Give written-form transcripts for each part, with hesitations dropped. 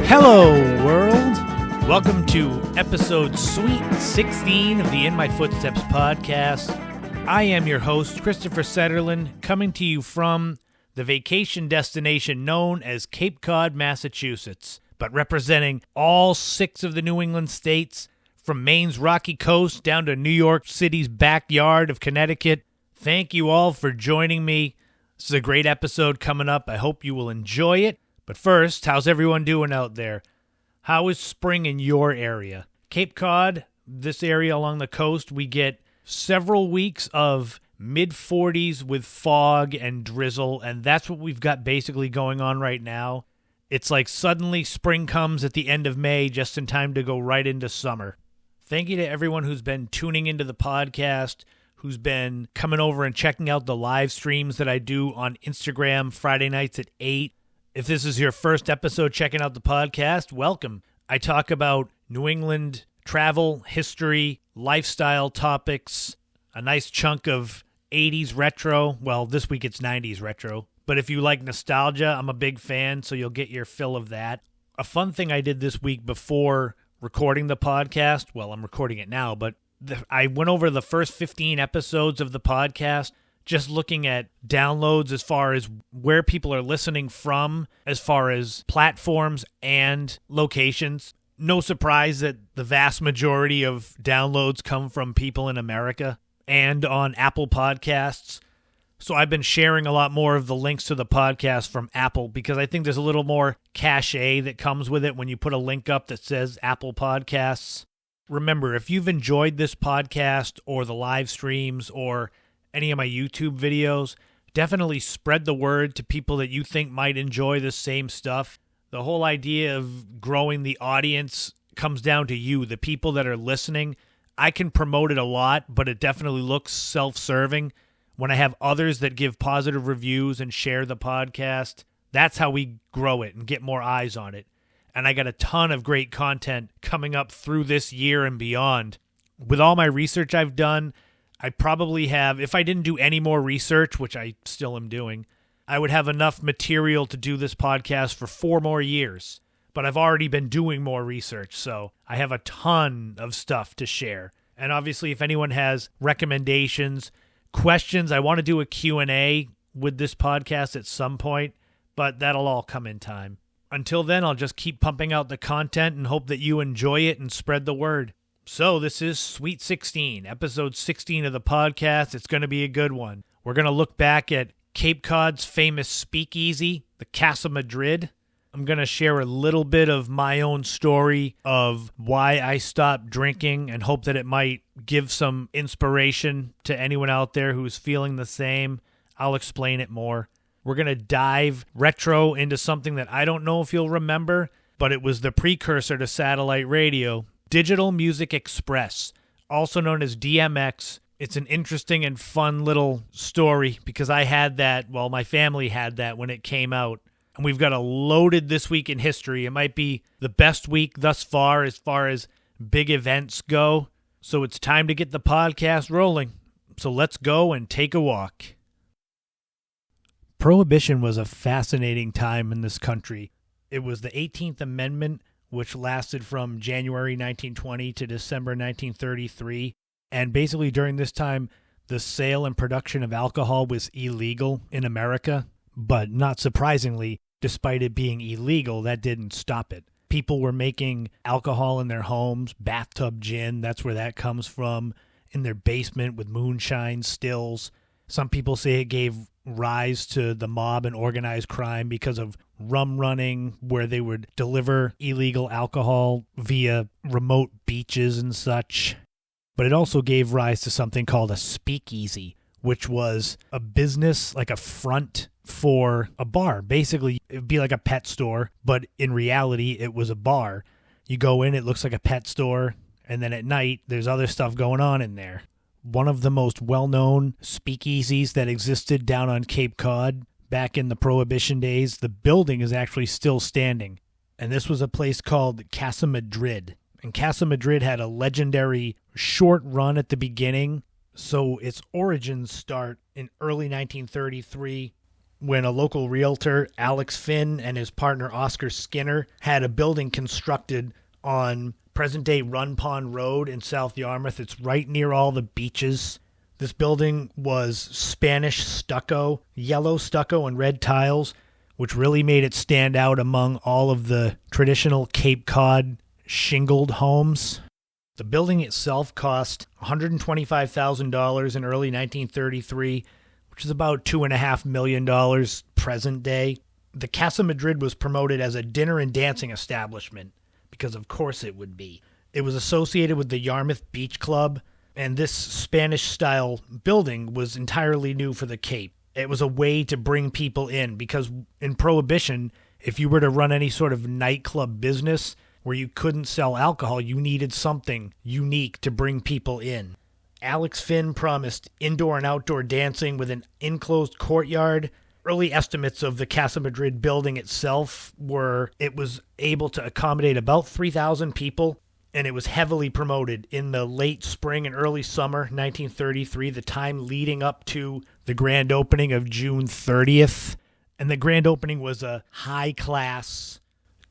Hello, world. Welcome to episode Sweet 16 of the In My Footsteps podcast. I am your host, Christopher Setterlin, coming to you from the vacation destination known as Cape Cod, Massachusetts, but representing all 6 of the New England states, from Maine's rocky coast down to New York City's backyard of Connecticut. Thank you all for joining me. This is a great episode coming up. I hope you will enjoy it. But first, how's everyone doing out there? How is spring in your area? Cape Cod, this area along the coast, we get several weeks of mid-40s with fog and drizzle, and that's what we've got basically going on right now. It's like suddenly spring comes at the end of May just in time to go right into summer. Thank you to everyone who's been tuning into the podcast, who's been coming over and checking out the live streams that I do on Instagram Friday nights at 8. If this is your first episode checking out the podcast, welcome. I talk about New England travel, history, lifestyle topics, a nice chunk of 80s retro. Well, this week it's 90s retro. But if you like nostalgia, I'm a big fan, so you'll get your fill of that. A fun thing I did this week before recording the podcast, well, I'm recording it now, but I went over the first 15 episodes of the podcast, just looking at downloads as far as where people are listening from, as far as platforms and locations. No surprise that the vast majority of downloads come from people in America and on Apple Podcasts. So I've been sharing a lot more of the links to the podcast from Apple because I think there's a little more cachet that comes with it when you put a link up that says Apple Podcasts. Remember, if you've enjoyed this podcast or the live streams or any of my YouTube videos, definitely spread the word to people that you think might enjoy the same stuff. The whole idea of growing the audience comes down to you, the people that are listening. I can promote it a lot, but it definitely looks self-serving. When I have others that give positive reviews and share the podcast, that's how we grow it and get more eyes on it. And I got a ton of great content coming up through this year and beyond. With all my research I've done, I probably have, if I didn't do any more research, which I still am doing, I would have enough material to do this podcast for 4 more years. But I've already been doing more research, so I have a ton of stuff to share. And obviously, if anyone has recommendations, questions, I want to do a Q&A with this podcast at some point, but that'll all come in time. Until then, I'll just keep pumping out the content and hope that you enjoy it and spread the word. So this is Sweet 16, episode 16 of the podcast. It's going to be a good one. We're going to look back at Cape Cod's famous speakeasy, the Casa Madrid. I'm going to share a little bit of my own story of why I stopped drinking and hope that it might give some inspiration to anyone out there who's feeling the same. I'll explain it more. We're going to dive retro into something that I don't know if you'll remember, but it was the precursor to satellite radio. Digital Music Express, also known as DMX. It's an interesting and fun little story because I had that, well, my family had that when it came out. And we've got a loaded This Week in History. It might be the best week thus far as big events go. So it's time to get the podcast rolling. So let's go and take a walk. Prohibition was a fascinating time in this country. It was the 18th Amendment, which lasted from January 1920 to December 1933. And basically during this time, the sale and production of alcohol was illegal in America. But not surprisingly, despite it being illegal, that didn't stop it. People were making alcohol in their homes, bathtub gin, that's where that comes from, in their basement with moonshine stills. Some people say it gave rise to the mob and organized crime because of rum running, where they would deliver illegal alcohol via remote beaches and such. But it also gave rise to something called a speakeasy, which was a business, like a front for a bar. Basically, it would be like a pet store, but in reality, it was a bar. You go in, it looks like a pet store, and then at night, there's other stuff going on in there. One of the most well-known speakeasies that existed down on Cape Cod back in the Prohibition days, the building is actually still standing. And this was a place called Casa Madrid. And Casa Madrid had a legendary short run at the beginning. So its origins start in early 1933 when a local realtor, Alex Finn, and his partner Oscar Skinner had a building constructed on present-day Run Pond Road in South Yarmouth. It's right near all the beaches. This building was Spanish stucco, yellow stucco and red tiles, which really made it stand out among all of the traditional Cape Cod shingled homes. The building itself cost $125,000 in early 1933, which is about $2.5 million present day. The Casa Madrid was promoted as a dinner and dancing establishment, because of course it would be. It was associated with the Yarmouth Beach Club, and this Spanish-style building was entirely new for the Cape. It was a way to bring people in, because in Prohibition, if you were to run any sort of nightclub business where you couldn't sell alcohol, you needed something unique to bring people in. Alex Finn promised indoor and outdoor dancing with an enclosed courtyard. Early estimates of the Casa Madrid building itself were it was able to accommodate about 3,000 people, and it was heavily promoted in the late spring and early summer 1933, the time leading up to the grand opening of June 30th. And the grand opening was a high-class,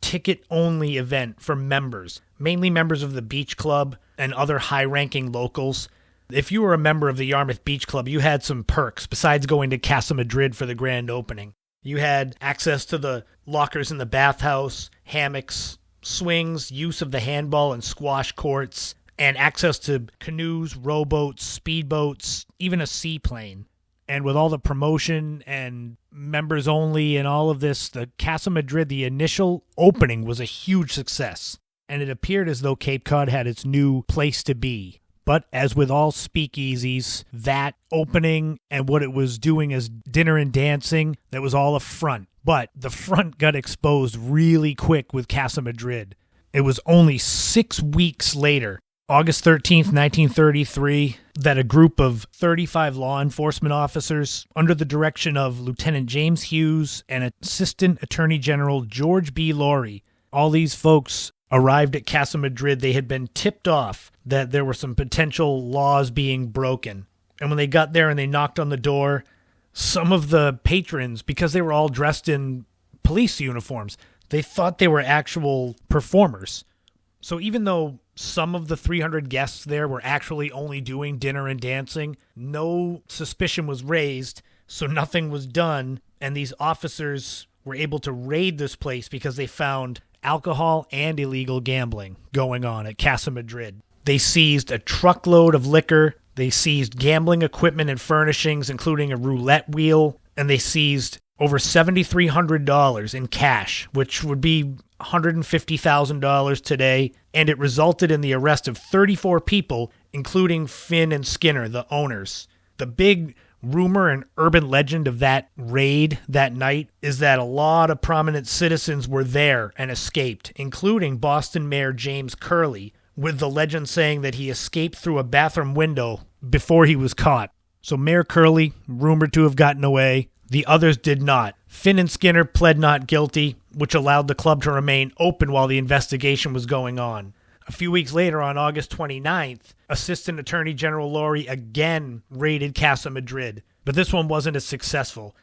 ticket-only event for members, mainly members of the Beach Club and other high-ranking locals. If you were a member of the Yarmouth Beach Club, you had some perks besides going to Casa Madrid for the grand opening. You had access to the lockers in the bathhouse, hammocks, swings, use of the handball and squash courts, and access to canoes, rowboats, speedboats, even a seaplane. And with all the promotion and members only and all of this, the Casa Madrid, the initial opening was a huge success. And it appeared as though Cape Cod had its new place to be. But as with all speakeasies, that opening and what it was doing as dinner and dancing, that was all a front. But the front got exposed really quick with Casa Madrid. It was only 6 weeks later, August 13th, 1933, that a group of 35 law enforcement officers, under the direction of Lieutenant James Hughes and Assistant Attorney General George B. Laurie, all these folks arrived at Casa Madrid. They had been tipped off that there were some potential laws being broken. And when they got there and they knocked on the door, some of the patrons, because they were all dressed in police uniforms, they thought they were actual performers. So even though some of the 300 guests there were actually only doing dinner and dancing, no suspicion was raised, so nothing was done, and these officers were able to raid this place because they found alcohol and illegal gambling going on at Casa Madrid. They seized a truckload of liquor, they seized gambling equipment and furnishings, including a roulette wheel, and they seized over $7,300 in cash, which would be $150,000 today, and it resulted in the arrest of 34 people, including Finn and Skinner, the owners. The big rumor and urban legend of that raid that night is that a lot of prominent citizens were there and escaped, including Boston Mayor James Curley, with the legend saying that he escaped through a bathroom window before he was caught. So Mayor Curley, rumored to have gotten away. The others did not. Finn and Skinner pled not guilty, which allowed the club to remain open while the investigation was going on. A few weeks later, on August 29th, Assistant Attorney General Laurie again raided Casa Madrid, but this one wasn't as successful.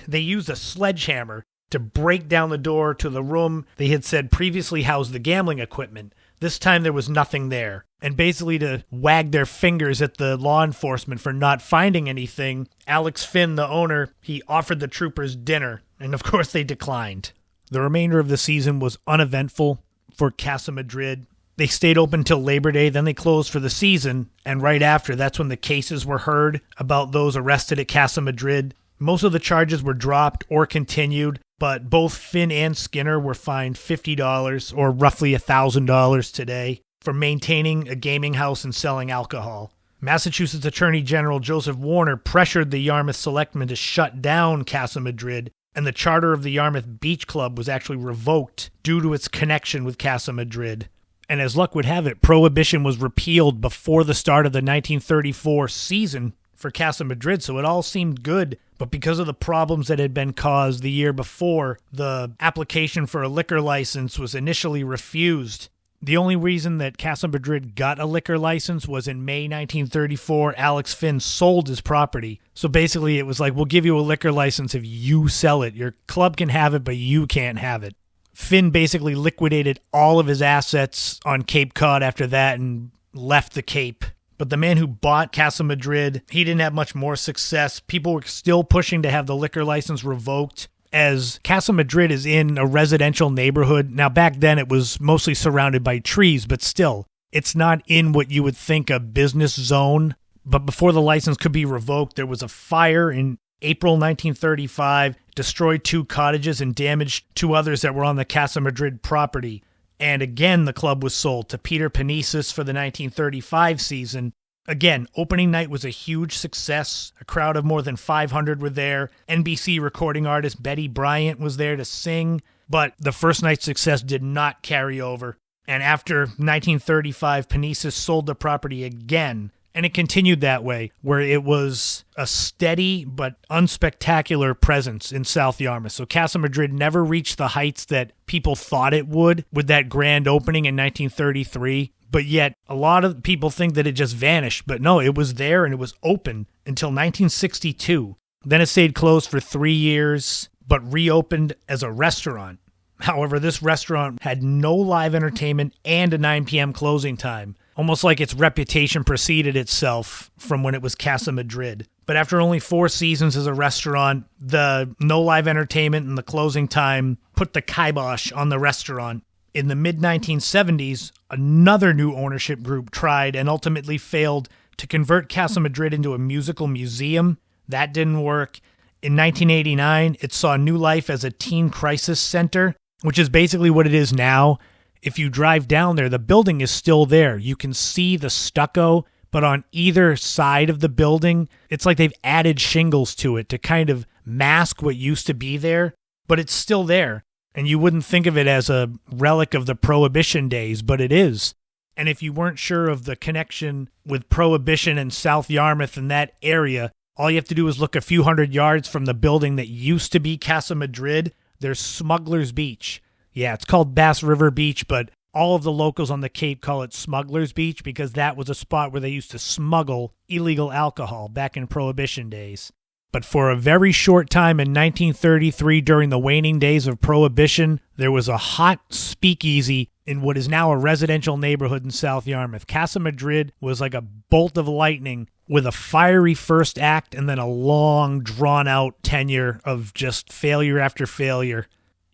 They used a sledgehammer to break down the door to the room they had said previously housed the gambling equipment. This time there was nothing there. And basically to wag their fingers at the law enforcement for not finding anything, Alex Finn, the owner, he offered the troopers dinner, and of course they declined. The remainder of the season was uneventful for Casa Madrid. They stayed open till Labor Day, then they closed for the season, and right after, that's when the cases were heard about those arrested at Casa Madrid. Most of the charges were dropped or continued, but both Finn and Skinner were fined $50, or roughly $1,000 today, for maintaining a gaming house and selling alcohol. Massachusetts Attorney General Joseph Warner pressured the Yarmouth Selectmen to shut down Casa Madrid, and the charter of the Yarmouth Beach Club was actually revoked due to its connection with Casa Madrid. And as luck would have it, Prohibition was repealed before the start of the 1934 season for Casa Madrid, so it all seemed good. But because of the problems that had been caused the year before, the application for a liquor license was initially refused. The only reason that Casa Madrid got a liquor license was in May 1934, Alex Finn sold his property. So basically it was like, we'll give you a liquor license if you sell it. Your club can have it, but you can't have it. Finn basically liquidated all of his assets on Cape Cod after that and left the Cape. But the man who bought Casa Madrid, he didn't have much more success. People were still pushing to have the liquor license revoked, as Casa Madrid is in a residential neighborhood. Now, back then it was mostly surrounded by trees, but still, it's not in what you would think a business zone. But before the license could be revoked, there was a fire in April 1935, destroyed 2 cottages and damaged 2 others that were on the Casa Madrid property. And again, the club was sold to Peter Panizis for the 1935 season. Again, opening night was a huge success. A crowd of more than 500 were there. NBC recording artist Betty Bryant was there to sing. But the first night's success did not carry over. And after 1935, Panizis sold the property again. And it continued that way, where it was a steady but unspectacular presence in South Yarmouth. So Casa Madrid never reached the heights that people thought it would with that grand opening in 1933. But yet, a lot of people think that it just vanished. But no, it was there and it was open until 1962. Then it stayed closed for 3 years, but reopened as a restaurant. However, this restaurant had no live entertainment and a 9 p.m. closing time. Almost like its reputation preceded itself from when it was Casa Madrid. But after only 4 seasons as a restaurant, the no live entertainment and the closing time put the kibosh on the restaurant. In the mid-1970s, another new ownership group tried and ultimately failed to convert Casa Madrid into a musical museum. That didn't work. In 1989, it saw new life as a teen crisis center, which is basically what it is now. If you drive down there, the building is still there. You can see the stucco, but on either side of the building, it's like they've added shingles to it to kind of mask what used to be there, but it's still there. And you wouldn't think of it as a relic of the Prohibition days, but it is. And if you weren't sure of the connection with Prohibition and South Yarmouth and that area, all you have to do is look a few hundred yards from the building that used to be Casa Madrid. There's Smuggler's Beach. Yeah, it's called Bass River Beach, but all of the locals on the Cape call it Smuggler's Beach because that was a spot where they used to smuggle illegal alcohol back in Prohibition days. But for a very short time in 1933, during the waning days of Prohibition, there was a hot speakeasy in what is now a residential neighborhood in South Yarmouth. Casa Madrid was like a bolt of lightning with a fiery first act and then a long, drawn-out tenure of just failure after failure.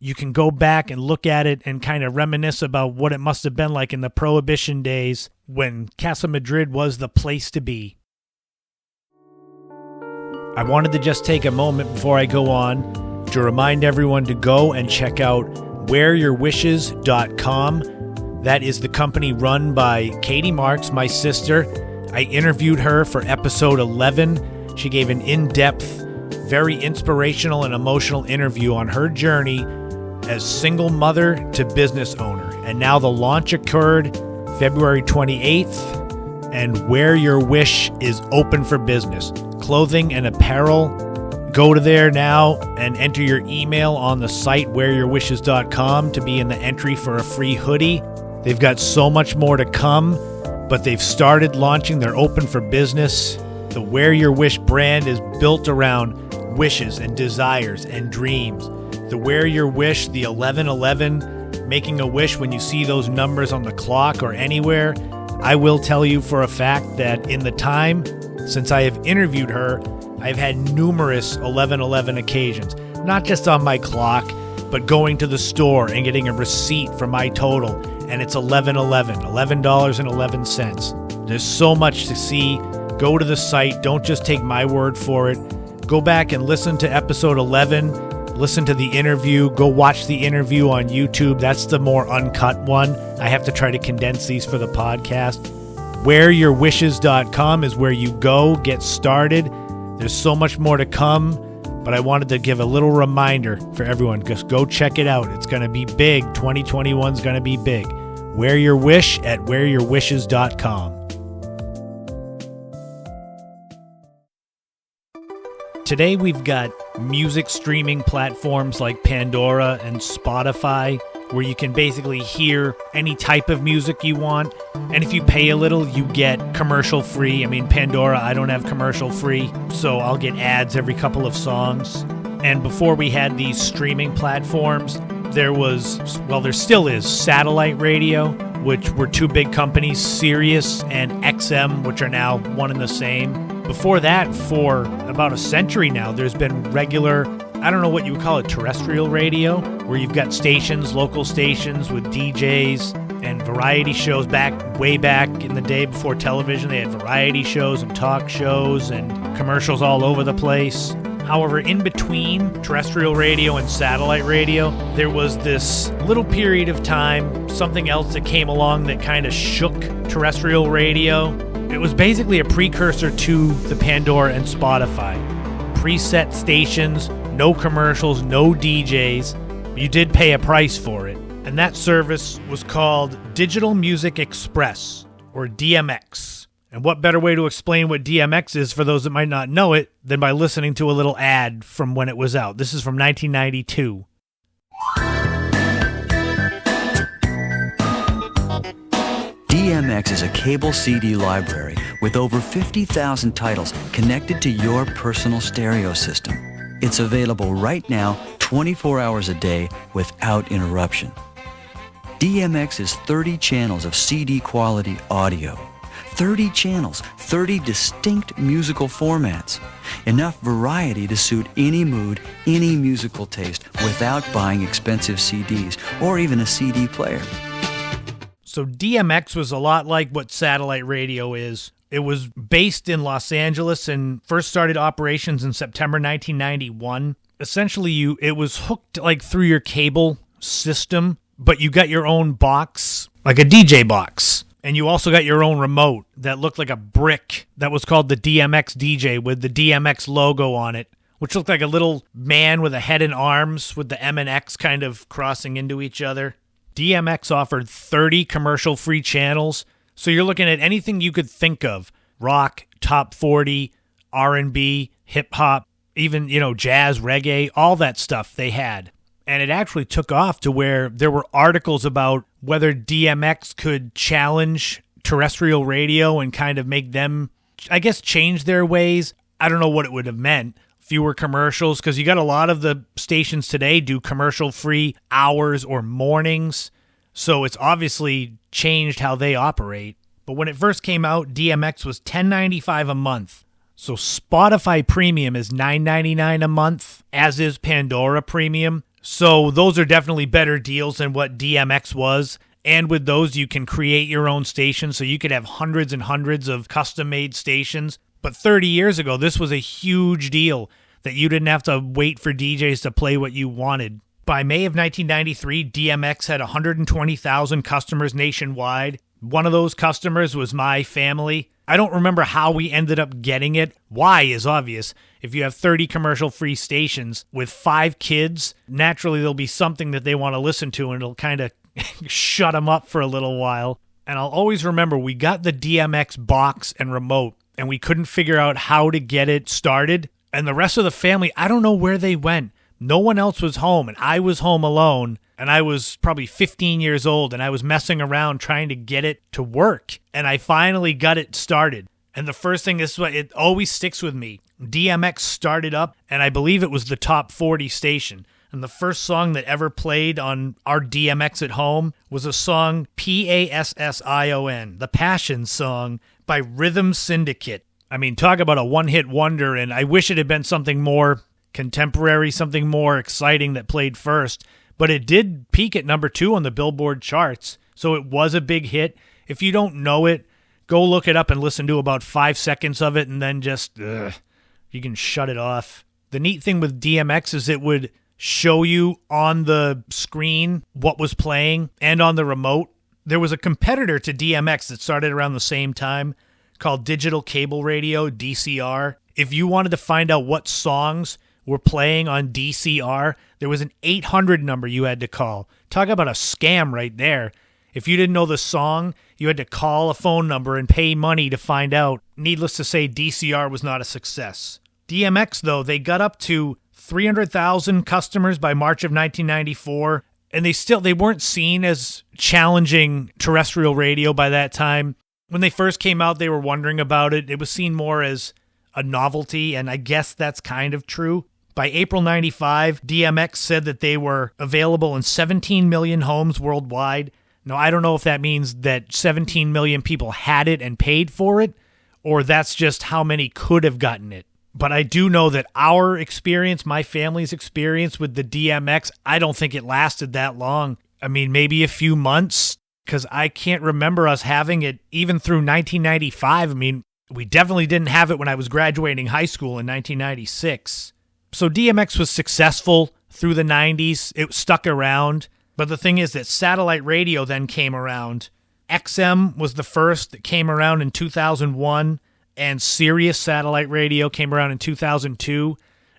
You can go back and look at it and kind of reminisce about what it must have been like in the Prohibition days when Casa Madrid was the place to be. I wanted to just take a moment before I go on to remind everyone to go and check out wearyourwishes.com. That is the company run by Katie Marks, my sister. I interviewed her for episode 11. She gave an in-depth, very inspirational and emotional interview on her journey as single mother to business owner. And now the launch occurred February 28th, and Wear Your Wish is open for business. Clothing and apparel. Go to there now and enter your email on the site wearyourwishes.com to be in the entry for a free hoodie. They've got so much more to come, but they've started launching their open for business. The Wear Your Wish brand is built around wishes and desires and dreams. The Wear Your Wish, the 1111, making a wish when you see those numbers on the clock or anywhere. I will tell you for a fact that in the time since I have interviewed her, I've had numerous 1111 occasions, not just on my clock, but going to the store and getting a receipt for my total, and it's $11.11, $11.11. There's so much to see. Go to the site. Don't just take my word for it. Go back and listen to episode 11. Listen to the interview. Go watch the interview on YouTube. That's the more uncut one. I have to try to condense these for the podcast. Wearyourwishes.com is where you go, get started. There's so much more to come, but I wanted to give a little reminder for everyone. Just go check it out. It's going to be big. 2021 is going to be big. Wear Your Wish at wearyourwishes.com. Today we've got music streaming platforms like Pandora and Spotify where you can basically hear any type of music you want. And if you pay a little, you get commercial free. I mean, Pandora, I don't have commercial free, so I'll get ads every couple of songs. And before we had these streaming platforms, there still is satellite radio, which were two big companies, Sirius and XM, which are now one and the same. Before that, for about a century now, there's been regular, I don't know what you would call it, terrestrial radio, where you've got stations, local stations with DJs and variety shows. Way back in the day before television, they had variety shows and talk shows and commercials all over the place. However, in between terrestrial radio and satellite radio, there was this little period of time, something else that came along that kind of shook terrestrial radio. It was basically a precursor to the Pandora and Spotify. Preset stations, no commercials, no DJs. You did pay a price for it. And that service was called Digital Music Express, or DMX. And what better way to explain what DMX is for those that might not know it than by listening to a little ad from when it was out. This is from 1992. DMX is a cable CD library with over 50,000 titles connected to your personal stereo system. It's available right now, 24 hours a day, without interruption. DMX is 30 channels of CD-quality audio. 30 channels, 30 distinct musical formats. Enough variety to suit any mood, any musical taste, without buying expensive CDs or even a CD player. So DMX was a lot like what satellite radio is. It was based in Los Angeles and first started operations in September 1991. Essentially, it was hooked like through your cable system, but you got your own box, like a DJ box. And you also got your own remote that looked like a brick that was called the DMX DJ with the DMX logo on it, which looked like a little man with a head and arms with the M and X kind of crossing into each other. DMX offered 30 commercial-free channels, so you're looking at anything you could think of. Rock, top 40, R&B, hip-hop, even, jazz, reggae, all that stuff they had. And it actually took off to where there were articles about whether DMX could challenge terrestrial radio and kind of make them, I guess, change their ways. I don't know what it would have meant. Fewer commercials, because you got a lot of the stations today do commercial-free hours or mornings. So it's obviously changed how they operate. But when it first came out, DMX was $10.95 a month. So Spotify Premium is $9.99 a month, as is Pandora Premium. So those are definitely better deals than what DMX was. And with those, you can create your own station, so you could have hundreds and hundreds of custom-made stations. But 30 years ago, this was a huge deal that you didn't have to wait for DJs to play what you wanted. By May of 1993, DMX had 120,000 customers nationwide. One of those customers was my family. I don't remember how we ended up getting it. Why is obvious. If you have 30 commercial-free stations with 5 kids, naturally there'll be something that they want to listen to, and it'll kind of shut them up for a little while. And I'll always remember we got the DMX box and remote, and we couldn't figure out how to get it started. And the rest of the family, I don't know where they went. No one else was home, and I was home alone, and I was probably 15 years old, and I was messing around trying to get it to work. And I finally got it started. And the first thing, this is what it always sticks with me. DMX started up, and I believe it was the top 40 station. And the first song that ever played on our DMX at home was a song, Passion, the Passion Song by Rhythm Syndicate. I mean, talk about a one-hit wonder, and I wish it had been something more contemporary, something more exciting that played first. But it did peak at number 2 on the Billboard charts, so it was a big hit. If you don't know it, go look it up and listen to about 5 seconds of it, and then just, you can shut it off. The neat thing with DMX is it would show you on the screen what was playing and on the remote. There was a competitor to DMX that started around the same time called Digital Cable Radio, DCR. If you wanted to find out what songs were playing on DCR, there was an 800 number you had to call. Talk about a scam right there. If you didn't know the song, you had to call a phone number and pay money to find out. Needless to say, DCR was not a success. DMX, though, they got up to 300,000 customers by March of 1994, And they weren't seen as challenging terrestrial radio by that time. When they first came out, they were wondering about it. It was seen more as a novelty, and I guess that's kind of true. By April 95, DMX said that they were available in 17 million homes worldwide. Now, I don't know if that means that 17 million people had it and paid for it, or that's just how many could have gotten it. But I do know that our experience, my family's experience with the DMX, I don't think it lasted that long. I mean, maybe a few months, because I can't remember us having it even through 1995. I mean, we definitely didn't have it when I was graduating high school in 1996. So DMX was successful through the 90s. It stuck around. But the thing is that satellite radio then came around. XM was the first that came around in 2001, and Sirius satellite radio came around in 2002.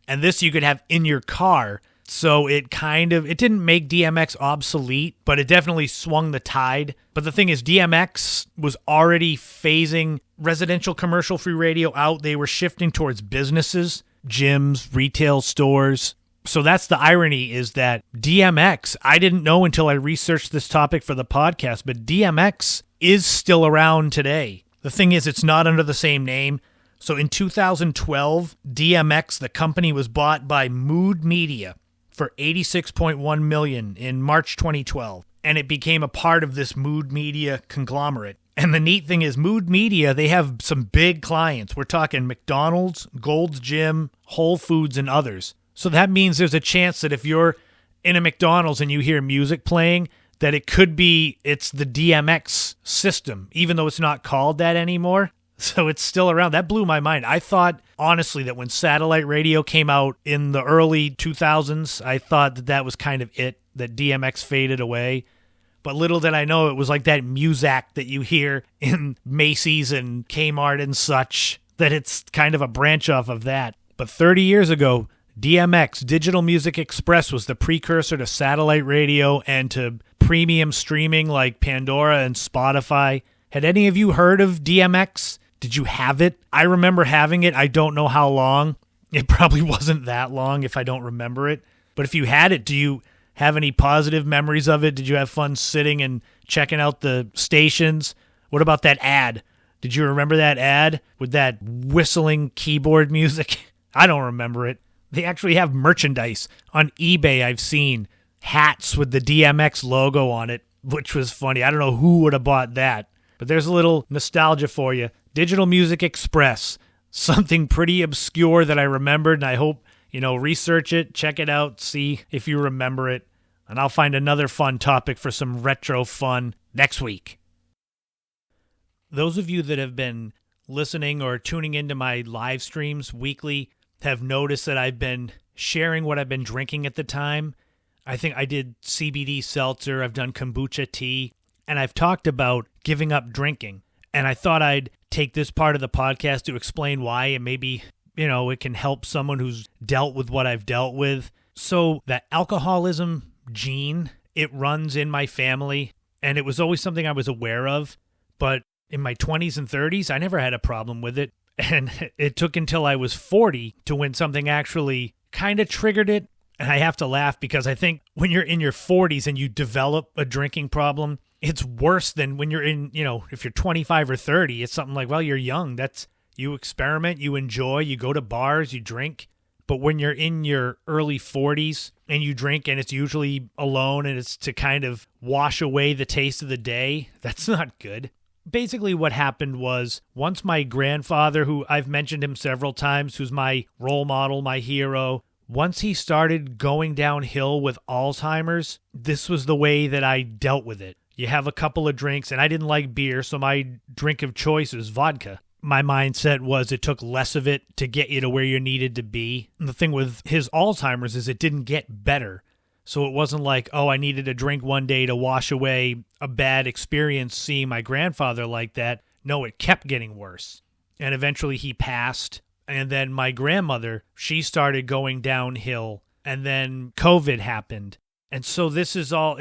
And this you could have in your car. So it didn't make DMX obsolete, but it definitely swung the tide. But the thing is, DMX was already phasing residential commercial-free radio out. They were shifting towards businesses, gyms, retail stores. So that's the irony, is that DMX, I didn't know until I researched this topic for the podcast, but DMX is still around today. The thing is, it's not under the same name. So in 2012, DMX, the company, was bought by Mood Media for $86.1 million in March 2012, and it became a part of this Mood Media conglomerate. And the neat thing is, Mood Media, they have some big clients. We're talking McDonald's, Gold's Gym, Whole Foods, and others. So that means there's a chance that if you're in a McDonald's and you hear music playing, that it's the DMX system, even though it's not called that anymore. So it's still around. That blew my mind. I thought, honestly, that when satellite radio came out in the early 2000s, I thought that was kind of it, that DMX faded away. But little did I know it was like that Muzak that you hear in Macy's and Kmart and such, that it's kind of a branch off of that. But 30 years ago, DMX, Digital Music Express, was the precursor to satellite radio and to premium streaming like Pandora and Spotify. Had any of you heard of DMX? Did you have it? I remember having it. I don't know how long. It probably wasn't that long if I don't remember it. But if you had it, do you have any positive memories of it? Did you have fun sitting and checking out the stations? What about that ad? Did you remember that ad with that whistling keyboard music? I don't remember it. They actually have merchandise on eBay, I've seen. Hats with the DMX logo on it, which was funny. I don't know who would have bought that. But there's a little nostalgia for you. Digital Music Express. Something pretty obscure that I remembered, and I hope, research it, check it out, see if you remember it. And I'll find another fun topic for some retro fun next week. Those of you that have been listening or tuning into my live streams weekly have noticed that I've been sharing what I've been drinking at the time. I think I did CBD seltzer, I've done kombucha tea, and I've talked about giving up drinking. And I thought I'd take this part of the podcast to explain why, and maybe, it can help someone who's dealt with what I've dealt with. So the alcoholism gene, it runs in my family, and it was always something I was aware of. But in my 20s and 30s, I never had a problem with it. And it took until I was 40 to when something actually kind of triggered it. And I have to laugh because I think when you're in your 40s and you develop a drinking problem, it's worse than when you're in, if you're 25 or 30, it's something like, well, you're young. You experiment, you enjoy, you go to bars, you drink. But when you're in your early 40s and you drink and it's usually alone and it's to kind of wash away the taste of the day, that's not good. Basically what happened was, once my grandfather, who I've mentioned him several times, who's my role model, my hero, once he started going downhill with Alzheimer's, this was the way that I dealt with it. You have a couple of drinks, and I didn't like beer, so my drink of choice is vodka. My mindset was it took less of it to get you to where you needed to be. And the thing with his Alzheimer's is it didn't get better. So it wasn't like, oh, I needed a drink one day to wash away a bad experience seeing my grandfather like that. No, it kept getting worse. And eventually he passed. And then my grandmother, she started going downhill. And then COVID happened. And so this is all,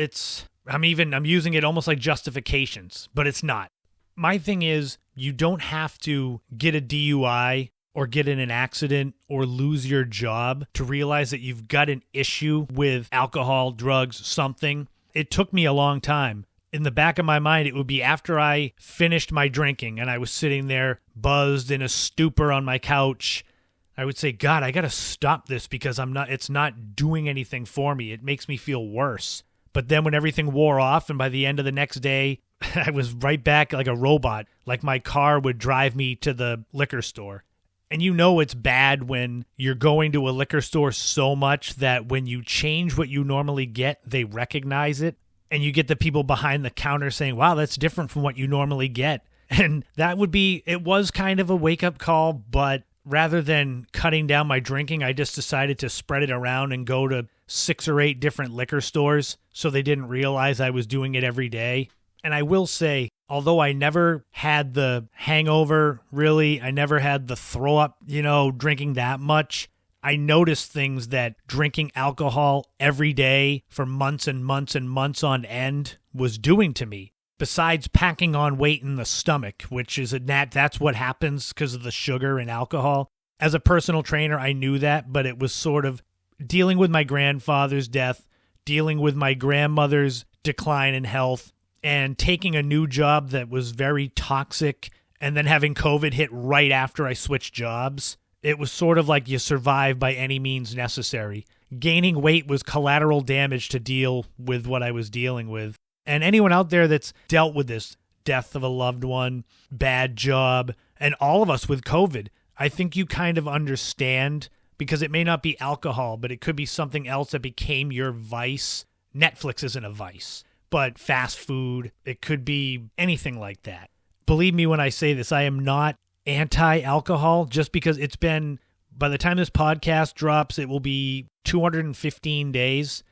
I'm using it almost like justifications, but it's not. My thing is, you don't have to get a DUI or get in an accident or lose your job to realize that you've got an issue with alcohol, drugs, something. It took me a long time. In the back of my mind, it would be after I finished my drinking and I was sitting there buzzed in a stupor on my couch. I would say, God, I got to stop this because it's not doing anything for me. It makes me feel worse. But then when everything wore off and by the end of the next day, I was right back like a robot, like my car would drive me to the liquor store. And you know it's bad when you're going to a liquor store so much that when you change what you normally get, they recognize it. And you get the people behind the counter saying, wow, that's different from what you normally get. And it was kind of a wake-up call, but rather than cutting down my drinking, I just decided to spread it around and go to 6 or 8 different liquor stores so they didn't realize I was doing it every day. And I will say, although I never had the hangover, really, I never had the throw up, drinking that much, I noticed things that drinking alcohol every day for months and months and months on end was doing to me. Besides packing on weight in the stomach, which is that's what happens because of the sugar and alcohol. As a personal trainer, I knew that, but it was sort of dealing with my grandfather's death, dealing with my grandmother's decline in health, and taking a new job that was very toxic, and then having COVID hit right after I switched jobs. It was sort of like you survive by any means necessary. Gaining weight was collateral damage to deal with what I was dealing with. And anyone out there that's dealt with this, death of a loved one, bad job, and all of us with COVID, I think you kind of understand, because it may not be alcohol, but it could be something else that became your vice. Netflix isn't a vice, but fast food, it could be anything like that. Believe me when I say this, I am not anti-alcohol, just because it's been, by the time this podcast drops, it will be 215 days.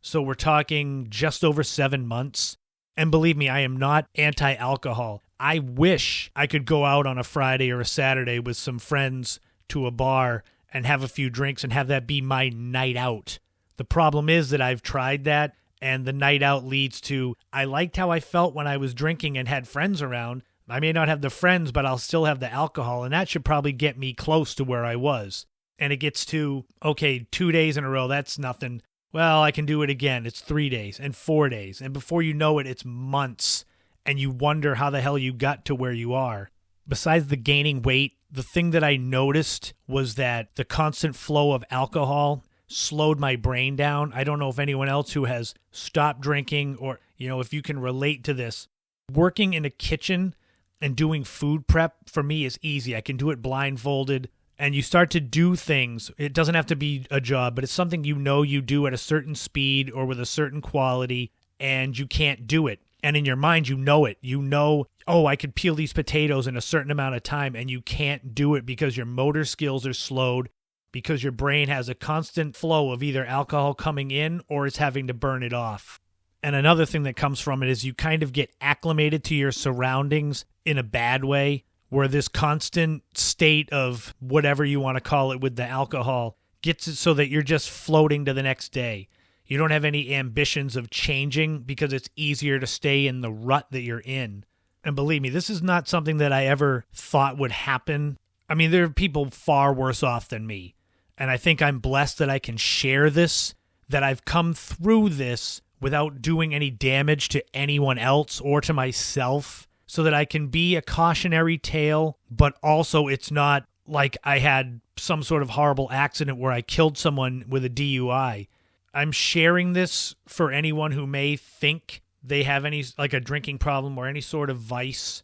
So we're talking just over 7 months. And believe me, I am not anti-alcohol. I wish I could go out on a Friday or a Saturday with some friends to a bar and have a few drinks and have that be my night out. The problem is that I've tried that, and the night out leads to, I liked how I felt when I was drinking and had friends around. I may not have the friends, but I'll still have the alcohol, and that should probably get me close to where I was. And it gets to, okay, 2 days in a row, that's nothing. Well, I can do it again. It's 3 days and 4 days. And before you know it, it's months, and you wonder how the hell you got to where you are. Besides the gaining weight, the thing that I noticed was that the constant flow of alcohol slowed my brain down. I don't know if anyone else who has stopped drinking or, if you can relate to this. Working in a kitchen and doing food prep for me is easy. I can do it blindfolded, and you start to do things. It doesn't have to be a job, but it's something you do at a certain speed or with a certain quality, and you can't do it. And in your mind, you know it. You know, I could peel these potatoes in a certain amount of time, and you can't do it because your motor skills are slowed, because your brain has a constant flow of either alcohol coming in or it's having to burn it off. And another thing that comes from it is you kind of get acclimated to your surroundings in a bad way, where this constant state of whatever you want to call it with the alcohol gets it so that you're just floating to the next day. You don't have any ambitions of changing because it's easier to stay in the rut that you're in. And believe me, this is not something that I ever thought would happen. I mean, there are people far worse off than me. And I think I'm blessed that I can share this, that I've come through this without doing any damage to anyone else or to myself, so that I can be a cautionary tale, but also it's not like I had some sort of horrible accident where I killed someone with a DUI. I'm sharing this for anyone who may think they have a drinking problem or any sort of vice.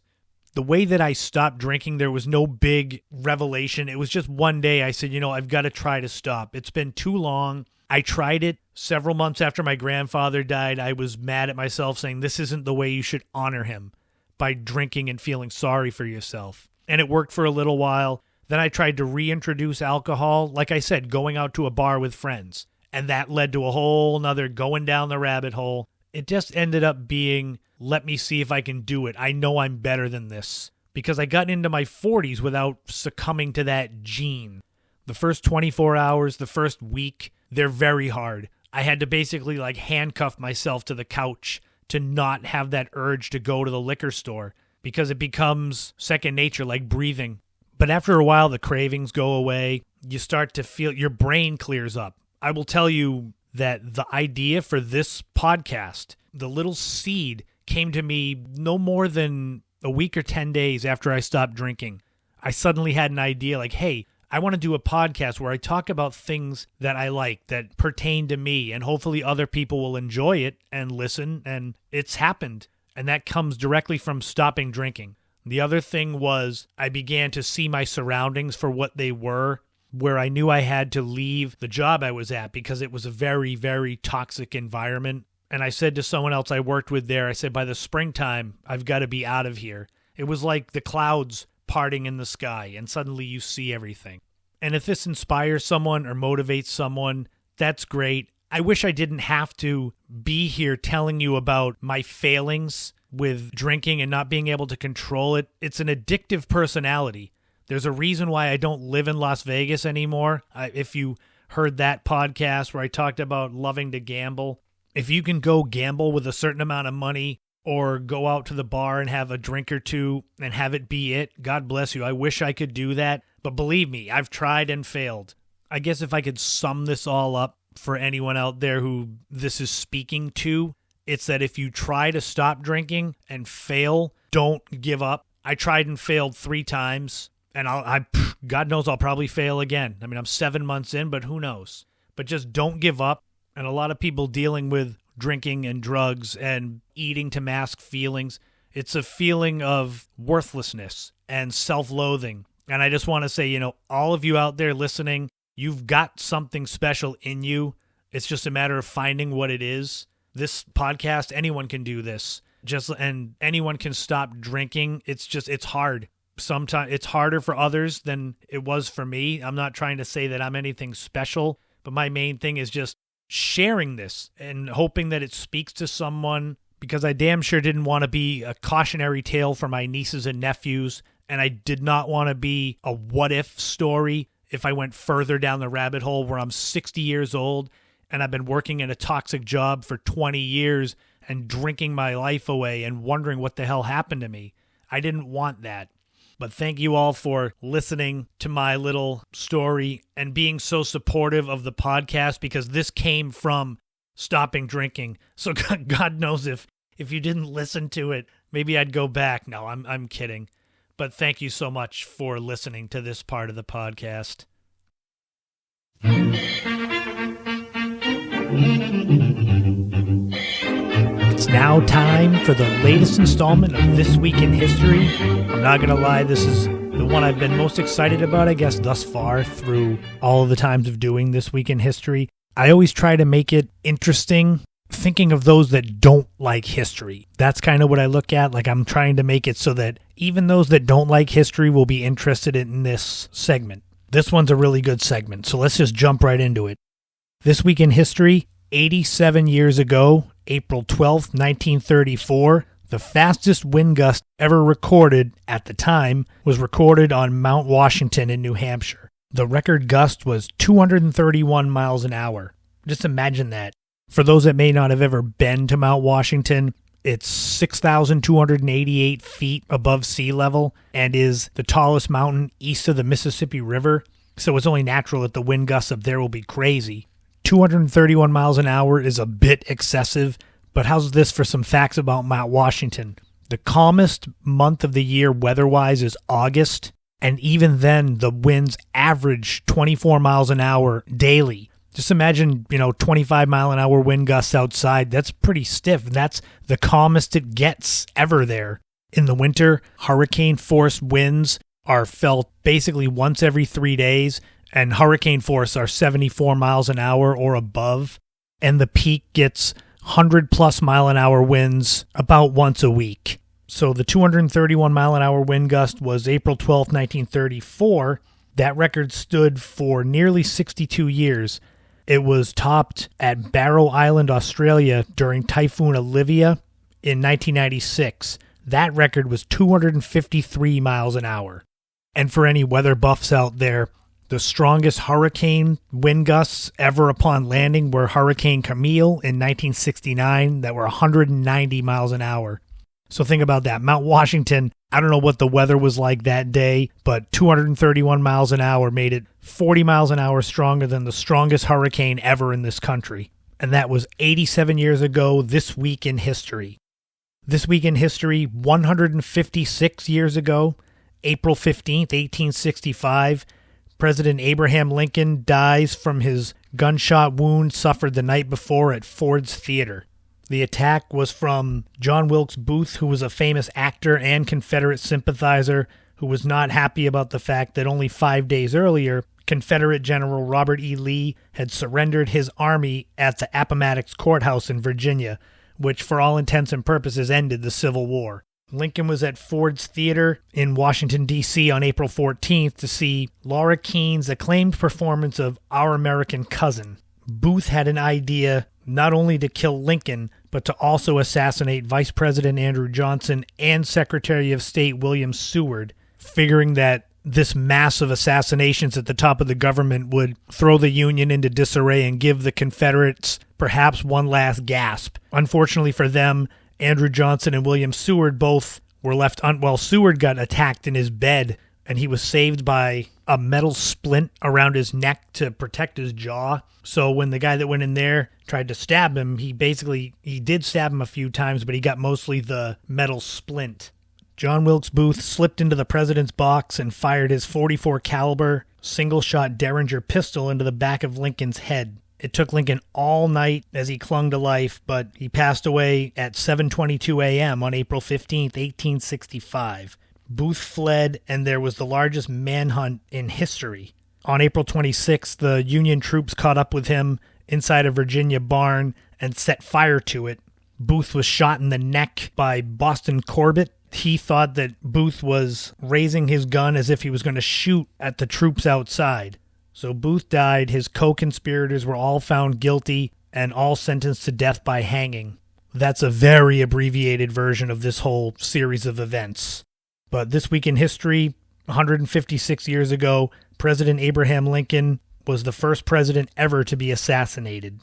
The way that I stopped drinking, there was no big revelation. It was just one day I said, I've got to try to stop. It's been too long. I tried it several months after my grandfather died. I was mad at myself saying this isn't the way you should honor him, by drinking and feeling sorry for yourself. And it worked for a little while. Then I tried to reintroduce alcohol, like I said, going out to a bar with friends. And that led to a whole nother going down the rabbit hole. It just ended up being, let me see if I can do it. I know I'm better than this. Because I got into my 40s without succumbing to that gene. The first 24 hours, the first week, they're very hard. I had to basically handcuff myself to the couch to not have that urge to go to the liquor store, because it becomes second nature, like breathing. But after a while, the cravings go away. You start to feel your brain clears up. I will tell you that the idea for this podcast, the little seed, came to me no more than a week or 10 days after I stopped drinking. I suddenly had an idea like, hey, I want to do a podcast where I talk about things that I like, that pertain to me, and hopefully other people will enjoy it and listen, and it's happened. And that comes directly from stopping drinking. The other thing was I began to see my surroundings for what they were, where I knew I had to leave the job I was at because it was a very, very toxic environment. And I said to someone else I worked with there, I said, by the springtime, I've got to be out of here. It was like the clouds parting in the sky, and suddenly you see everything. And if this inspires someone or motivates someone, that's great. I wish I didn't have to be here telling you about my failings with drinking and not being able to control it. It's an addictive personality. There's a reason why I don't live in Las Vegas anymore. If you heard that podcast where I talked about loving to gamble, if you can go gamble with a certain amount of money or go out to the bar and have a drink or two and have it be it, God bless you. I wish I could do that. But believe me, I've tried and failed. I guess if I could sum this all up for anyone out there who this is speaking to, it's that if you try to stop drinking and fail, don't give up. I tried and failed 3 times. And God knows I'll probably fail again. I mean, I'm 7 months in, but who knows? But just don't give up. And a lot of people dealing with drinking and drugs and eating to mask feelings, it's a feeling of worthlessness and self-loathing. And I just want to say, all of you out there listening, you've got something special in you. It's just a matter of finding what it is. This podcast, anyone can do this. And anyone can stop drinking. It's hard. Sometimes it's harder for others than it was for me. I'm not trying to say that I'm anything special, but my main thing is just sharing this and hoping that it speaks to someone, because I damn sure didn't want to be a cautionary tale for my nieces and nephews, and I did not want to be a what-if story if I went further down the rabbit hole where I'm 60 years old and I've been working in a toxic job for 20 years and drinking my life away and wondering what the hell happened to me. I didn't want that. But thank you all for listening to my little story and being so supportive of the podcast, because this came from stopping drinking. So God knows if you didn't listen to it, maybe I'd go back. No, I'm kidding. But thank you so much for listening to this part of the podcast. It's now time for the latest installment of This Week in History. I'm not going to lie, this is the one I've been most excited about, I guess, thus far through all of the times of doing This Week in History. I always try to make it interesting, thinking of those that don't like history. That's kind of what I look at. Like, I'm trying to make it so that even those that don't like history will be interested in this segment. This one's a really good segment, so let's just jump right into it. This Week in History, 87 years ago, April 12th, 1934, the fastest wind gust ever recorded at the time was recorded on Mount Washington in New Hampshire. The record gust was 231 miles an hour. Just imagine that. For those that may not have ever been to Mount Washington, it's 6,288 feet above sea level and is the tallest mountain east of the Mississippi River, so it's only natural that the wind gusts up there will be crazy. 231 miles an hour is a bit excessive, but how's this for some facts about Mount Washington? The calmest month of the year weather-wise is August, and even then the winds average 24 miles an hour daily. Just imagine, 25 mile an hour wind gusts outside. That's pretty stiff. That's the calmest it gets ever there. In the winter, hurricane-force winds are felt basically once every 3 days, and hurricane force are 74 miles an hour or above, and the peak gets 100-plus mile an hour winds about once a week. So the 231 mile an hour wind gust was April 12, 1934. That record stood for nearly 62 years. It was topped at Barrow Island, Australia during Typhoon Olivia in 1996. That record was 253 miles an hour. And for any weather buffs out there, the strongest hurricane wind gusts ever upon landing were Hurricane Camille in 1969 that were 190 miles an hour. So think about that. Mount Washington, I don't know what the weather was like that day, but 231 miles an hour made it 40 miles an hour stronger than the strongest hurricane ever in this country. And that was 87 years ago this week in history. This week in history, 156 years ago, April 15th, 1865, President Abraham Lincoln dies from his gunshot wound suffered the night before at Ford's Theater. The attack was from John Wilkes Booth, who was a famous actor and Confederate sympathizer who was not happy about the fact that only 5 days earlier, Confederate General Robert E. Lee had surrendered his army at the Appomattox Courthouse in Virginia, which for all intents and purposes ended the Civil War. Lincoln was at Ford's Theater in Washington, D.C. on April 14th to see Laura Keene's acclaimed performance of Our American Cousin. Booth had an idea not only to kill Lincoln, but to also assassinate Vice President Andrew Johnson and Secretary of State William Seward, figuring that this massive assassinations at the top of the government would throw the Union into disarray and give the Confederates perhaps one last gasp. Unfortunately for them, Andrew Johnson and William Seward both were left Seward got attacked in his bed, and he was saved by a metal splint around his neck to protect his jaw. So when the guy that went in there tried to stab him, he did stab him a few times, but he got mostly the metal splint. John Wilkes Booth slipped into the president's box and fired his .44 caliber single-shot Derringer pistol into the back of Lincoln's head. It took Lincoln all night as he clung to life, but he passed away at 7:22 a.m. on April 15th, 1865. Booth fled, and there was the largest manhunt in history. On April 26th, the Union troops caught up with him inside a Virginia barn and set fire to it. Booth was shot in the neck by Boston Corbett. He thought that Booth was raising his gun as if he was going to shoot at the troops outside. So Booth died, his co-conspirators were all found guilty, and all sentenced to death by hanging. That's a very abbreviated version of this whole series of events. But this week in history, 156 years ago, President Abraham Lincoln was the first president ever to be assassinated.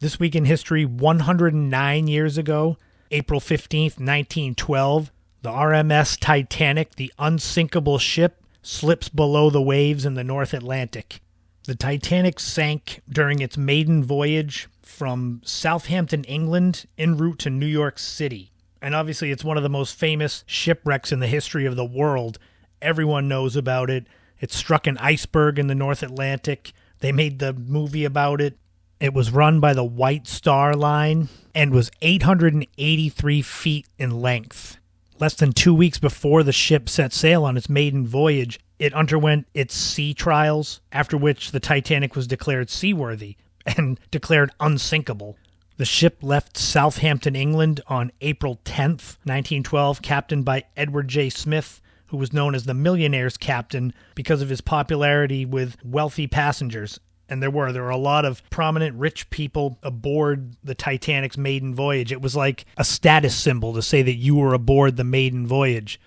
This week in history, 109 years ago, April 15th, 1912, the RMS Titanic, the unsinkable ship, slips below the waves in the North Atlantic. The Titanic sank during its maiden voyage from Southampton, England, en route to New York City. And obviously it's one of the most famous shipwrecks in the history of the world. Everyone knows about it. It struck an iceberg in the North Atlantic. They made the movie about it. It was run by the White Star Line and was 883 feet in length. Less than 2 weeks before the ship set sail on its maiden voyage, it underwent its sea trials, after which the Titanic was declared seaworthy and declared unsinkable. The ship left Southampton, England on April 10th, 1912, captained by Edward J. Smith, who was known as the Millionaire's Captain because of his popularity with wealthy passengers. And there were a lot of prominent rich people aboard the Titanic's maiden voyage. It was like a status symbol to say that you were aboard the maiden voyage.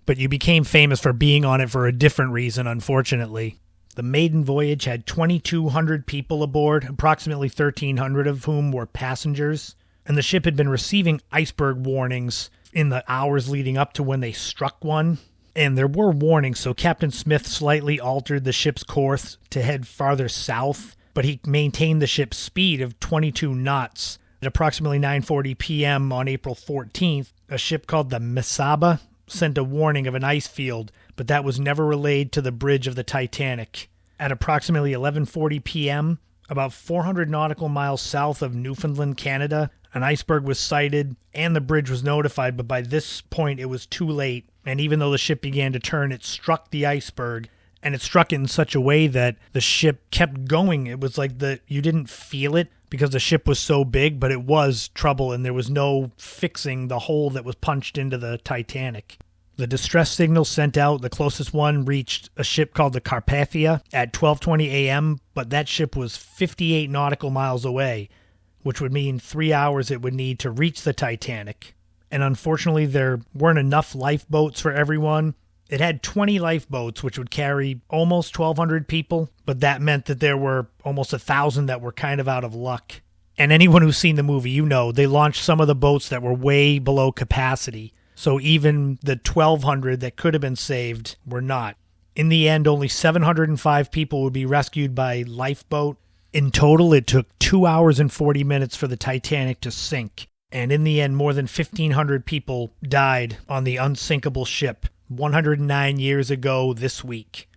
But you became famous for being on it for a different reason, unfortunately. The maiden voyage had 2,200 people aboard, approximately 1,300 of whom were passengers. And the ship had been receiving iceberg warnings in the hours leading up to when they struck one. And there were warnings, so Captain Smith slightly altered the ship's course to head farther south, but he maintained the ship's speed of 22 knots. At approximately 9:40 p.m. on April 14th, a ship called the Mesaba sent a warning of an ice field, but that was never relayed to the bridge of the Titanic. At approximately 11:40 p.m., about 400 nautical miles south of Newfoundland, Canada, an iceberg was sighted and the bridge was notified, but by this point it was too late. And even though the ship began to turn, it struck the iceberg, and it struck it in such a way that the ship kept going. It was like you didn't feel it because the ship was so big, but it was trouble, and there was no fixing the hole that was punched into the Titanic. The distress signal sent out, the closest one reached a ship called the Carpathia at 12:20 a.m., but that ship was 58 nautical miles away, which would mean 3 hours it would need to reach the Titanic. And unfortunately, there weren't enough lifeboats for everyone. It had 20 lifeboats, which would carry almost 1,200 people, but that meant that there were almost 1,000 that were kind of out of luck. And anyone who's seen the movie, you know, they launched some of the boats that were way below capacity. So even the 1,200 that could have been saved were not. In the end, only 705 people would be rescued by lifeboat. In total, it took 2 hours and 40 minutes for the Titanic to sink. And in the end, more than 1,500 people died on the unsinkable ship 109 years ago this week.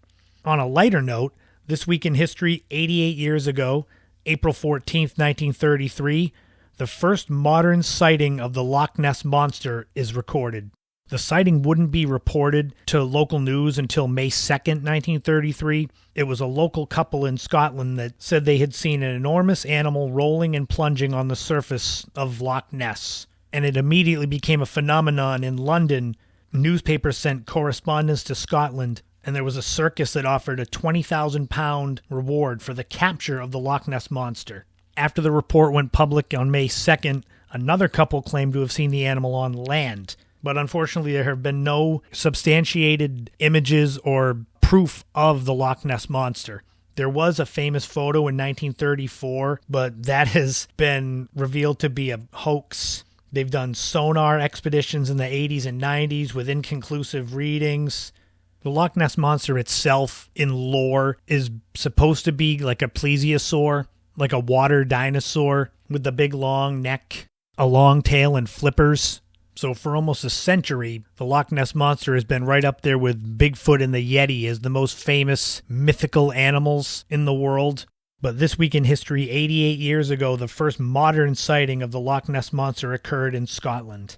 On a lighter note, this week in history, 88 years ago, April 14th, 1933, the first modern sighting of the Loch Ness Monster is recorded. The sighting wouldn't be reported to local news until May 2nd, 1933. It was a local couple in Scotland that said they had seen an enormous animal rolling and plunging on the surface of Loch Ness. And it immediately became a phenomenon in London. Newspapers sent correspondence to Scotland, and there was a circus that offered a £20,000 reward for the capture of the Loch Ness Monster. After the report went public on May 2nd, another couple claimed to have seen the animal on land. But unfortunately, there have been no substantiated images or proof of the Loch Ness Monster. There was a famous photo in 1934, but that has been revealed to be a hoax. They've done sonar expeditions in the 80s and 90s with inconclusive readings. The Loch Ness Monster itself, in lore, is supposed to be like a plesiosaur, like a water dinosaur with the big long neck, a long tail, and flippers. So for almost a century, the Loch Ness Monster has been right up there with Bigfoot and the Yeti as the most famous mythical animals in the world. But this week in history, 88 years ago, the first modern sighting of the Loch Ness Monster occurred in Scotland.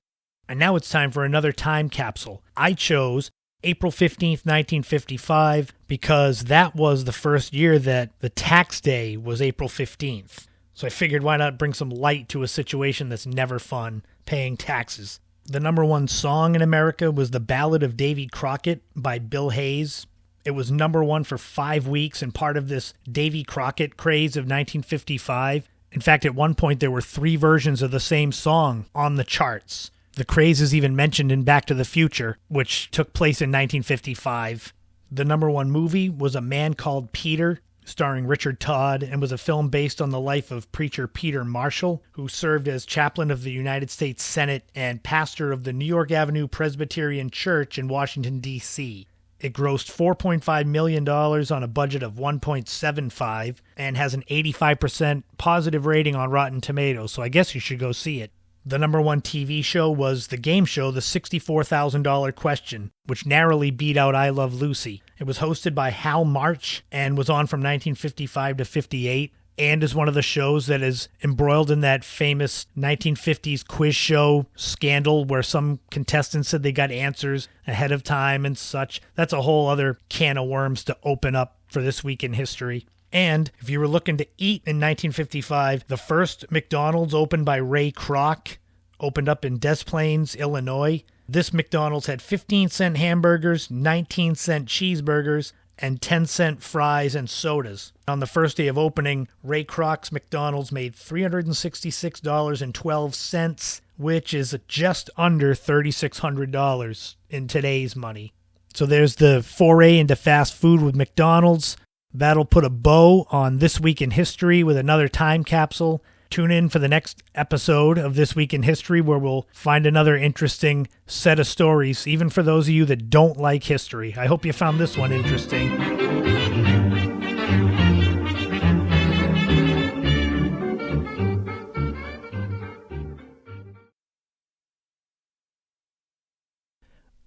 And now it's time for another time capsule. I chose April 15th, 1955, because that was the first year that the tax day was April 15th. So I figured why not bring some light to a situation that's never fun, paying taxes. The number one song in America was The Ballad of Davy Crockett by Bill Hayes. It was number one for 5 weeks and part of this Davy Crockett craze of 1955. In fact, at one point there were 3 versions of the same song on the charts. The craze is even mentioned in Back to the Future, which took place in 1955. The number one movie was A Man Called Peter, starring Richard Todd, and was a film based on the life of preacher Peter Marshall, who served as chaplain of the United States Senate and pastor of the New York Avenue Presbyterian Church in Washington, D.C. It grossed $4.5 million on a budget of $1.75 and has an 85% positive rating on Rotten Tomatoes, so I guess you should go see it. The number one TV show was the game show The $64,000 Question, which narrowly beat out I Love Lucy. It was hosted by Hal March and was on from 1955 to 58, and is one of the shows that is embroiled in that famous 1950s quiz show scandal where some contestants said they got answers ahead of time and such. That's a whole other can of worms to open up for this week in history. And if you were looking to eat in 1955, the first McDonald's opened by Ray Kroc opened up in Des Plaines, Illinois. This McDonald's had 15-cent hamburgers, 19-cent cheeseburgers, and 10-cent fries and sodas. On the first day of opening, Ray Kroc's McDonald's made $366.12, which is just under $3,600 in today's money. So there's the foray into fast food with McDonald's. That'll put a bow on This Week in History with another time capsule. Tune in for the next episode of This Week in History where we'll find another interesting set of stories, even for those of you that don't like history. I hope you found this one interesting.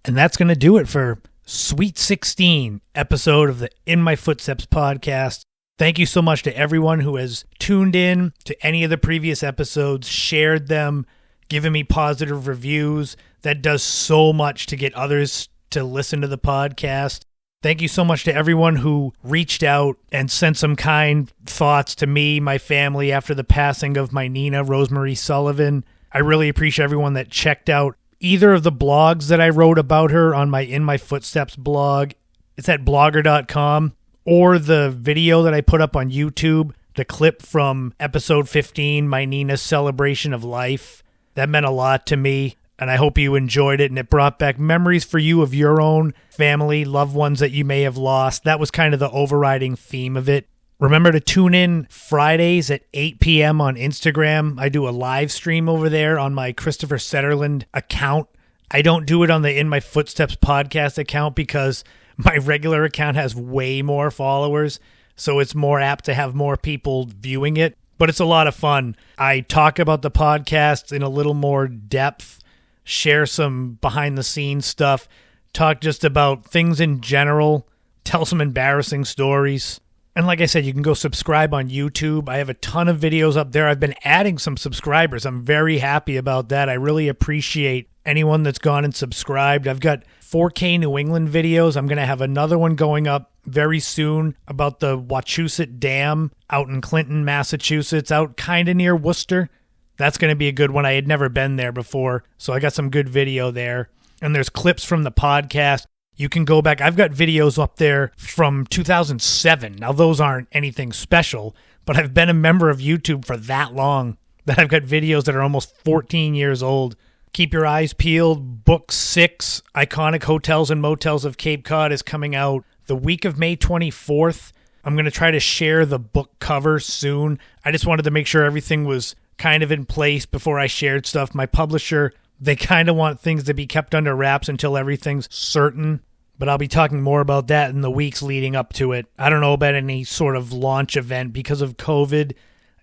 And that's going to do it for Sweet 16 episode of the In My Footsteps podcast. Thank you so much to everyone who has tuned in to any of the previous episodes, shared them, given me positive reviews. That does so much to get others to listen to the podcast. Thank you so much to everyone who reached out and sent some kind thoughts to me, my family, after the passing of my Nina, Rosemary Sullivan. I really appreciate everyone that checked out either of the blogs that I wrote about her on my In My Footsteps blog. It's at blogger.com. Or the video that I put up on YouTube, the clip from episode 15, my Nina's celebration of life. That meant a lot to me, and I hope you enjoyed it, and it brought back memories for you of your own family, loved ones that you may have lost. That was kind of the overriding theme of it. Remember to tune in Fridays at 8 p.m. on Instagram. I do a live stream over there on my Christopher Setterland account. I don't do it on the In My Footsteps podcast account because my regular account has way more followers, so it's more apt to have more people viewing it. But it's a lot of fun. I talk about the podcast in a little more depth, share some behind-the-scenes stuff, talk just about things in general, tell some embarrassing stories. And like I said, you can go subscribe on YouTube. I have a ton of videos up there. I've been adding some subscribers. I'm very happy about that. I really appreciate anyone that's gone and subscribed. I've got 4K New England videos. I'm going to have another one going up very soon about the Wachusett Dam out in Clinton, Massachusetts, out kind of near Worcester. That's going to be a good one. I had never been there before, so I got some good video there. And there's clips from the podcast. You can go back. I've got videos up there from 2007. Now, those aren't anything special, but I've been a member of YouTube for that long that I've got videos that are almost 14 years old. Keep your eyes peeled. Book 6, Iconic Hotels and Motels of Cape Cod, is coming out the week of May 24th. I'm going to try to share the book cover soon. I just wanted to make sure everything was kind of in place before I shared stuff. My publisher, they kind of want things to be kept under wraps until everything's certain, but I'll be talking more about that in the weeks leading up to it. I don't know about any sort of launch event because of COVID.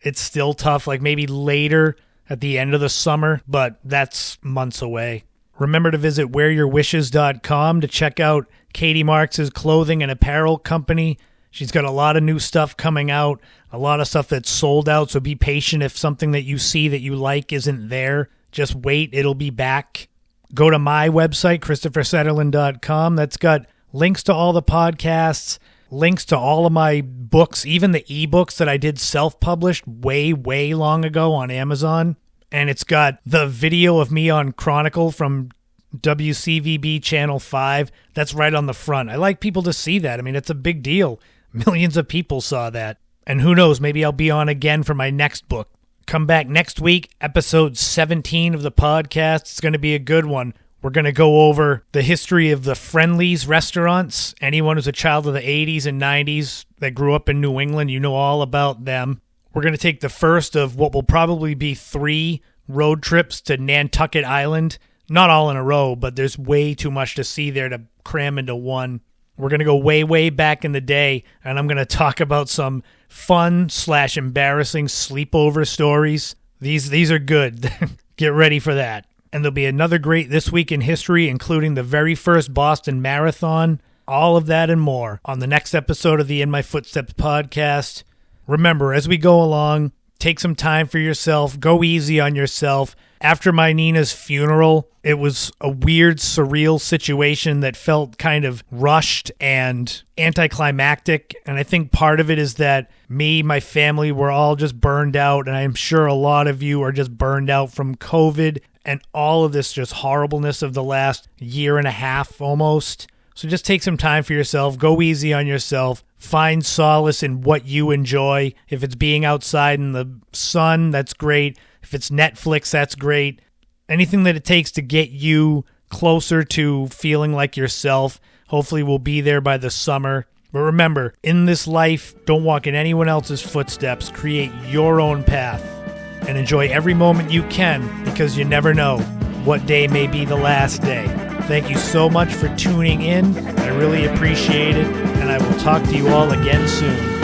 It's still tough, like maybe later at the end of the summer, but that's months away. Remember to visit wearyourwishes.com to check out Katie Marks' clothing and apparel company. She's got a lot of new stuff coming out, a lot of stuff that's sold out, so be patient if something that you see that you like isn't there. Just wait, it'll be back. Go to my website, ChristopherSetterland.com. That's got links to all the podcasts, links to all of my books, even the ebooks that I did self-published way, way long ago on Amazon. And it's got the video of me on Chronicle from WCVB Channel 5. That's right on the front. I like people to see that. I mean, it's a big deal. Millions of people saw that. And who knows, maybe I'll be on again for my next book. Come back next week, episode 17 of the podcast. It's going to be a good one. We're going to go over the history of the Friendly's restaurants. Anyone who's a child of the 80s and 90s that grew up in New England, you know all about them. We're going to take the first of what will probably be 3 road trips to Nantucket Island. Not all in a row, but there's way too much to see there to cram into one. We're going to go way, way back in the day, and I'm going to talk about some fun/embarrassing sleepover stories. These are good. Get ready for that. And there'll be another great This Week in History, including the very first Boston Marathon. All of that and more on the next episode of the In My Footsteps podcast. Remember, as we go along, take some time for yourself. Go easy on yourself. After my Nina's funeral, it was a weird, surreal situation that felt kind of rushed and anticlimactic. And I think part of it is that me, my family, were all just burned out. And I'm sure a lot of you are just burned out from COVID and all of this just horribleness of the last year and a half almost. So just take some time for yourself. Go easy on yourself. Find solace in what you enjoy. If it's being outside in the sun, that's great. If it's Netflix, that's great. Anything that it takes to get you closer to feeling like yourself. Hopefully we'll be there by the summer. But remember, in this life, don't walk in anyone else's footsteps. Create your own path. And enjoy every moment you can, because you never know what day may be the last day. Thank you so much for tuning in. I really appreciate it. And I will talk to you all again soon.